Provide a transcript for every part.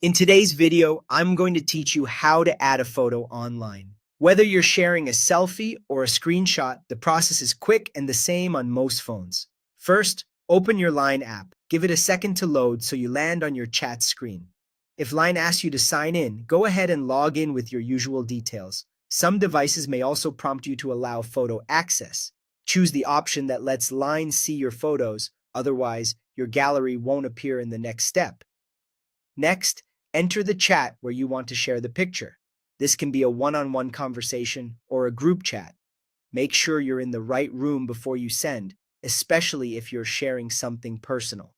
In today's video, I'm going to teach you how to add a photo online. Whether you're sharing a selfie or a screenshot, the process is quick and the same on most phones. First, open your Line app. Give it a second to load so you land on your chat screen. If Line asks you to sign in, go ahead and log in with your usual details. Some devices may also prompt you to allow photo access. Choose the option that lets Line see your photos, otherwise, your gallery won't appear in the next step. Next, enter the chat where you want to share the picture. This can be a one-on-one conversation or a group chat. Make sure you're in the right room before you send, especially if you're sharing something personal.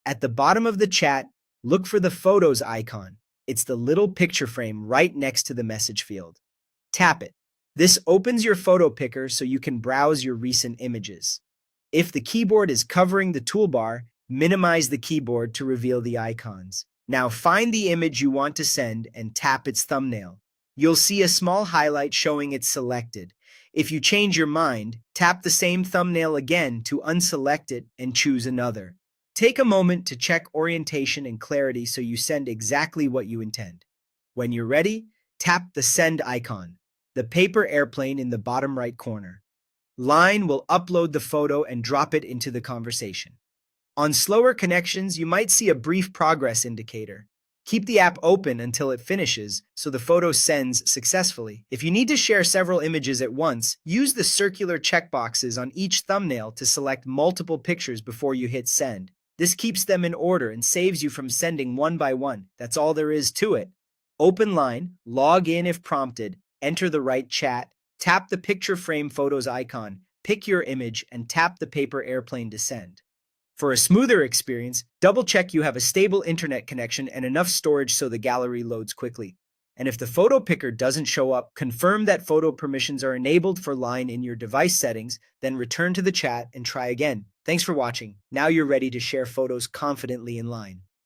At the bottom of the chat, look for the Photos icon. It's the little picture frame right next to the message field. Tap it. This opens your photo picker so you can browse your recent images. If the keyboard is covering the toolbar, minimize the keyboard to reveal the icons. Now find the image you want to send and tap its thumbnail. You'll see a small highlight showing it's selected. If you change your mind, tap the same thumbnail again to unselect it and choose another. Take a moment to check orientation and clarity so you send exactly what you intend. When you're ready, tap the send icon, the paper airplane in the bottom right corner. Line will upload the photo and drop it into the conversation. On slower connections, you might see a brief progress indicator. Keep the app open until it finishes so the photo sends successfully. If you need to share several images at once, use the circular checkboxes on each thumbnail to select multiple pictures before you hit send. This keeps them in order and saves you from sending one by one. That's all there is to it. Open Line, log in if prompted, enter the right chat, tap the picture frame photos icon, pick your image, and tap the paper airplane to send. For a smoother experience, double-check you have a stable internet connection and enough storage so the gallery loads quickly. And if the photo picker doesn't show up, confirm that photo permissions are enabled for Line in your device settings, then return to the chat and try again. Thanks for watching. Now you're ready to share photos confidently in Line.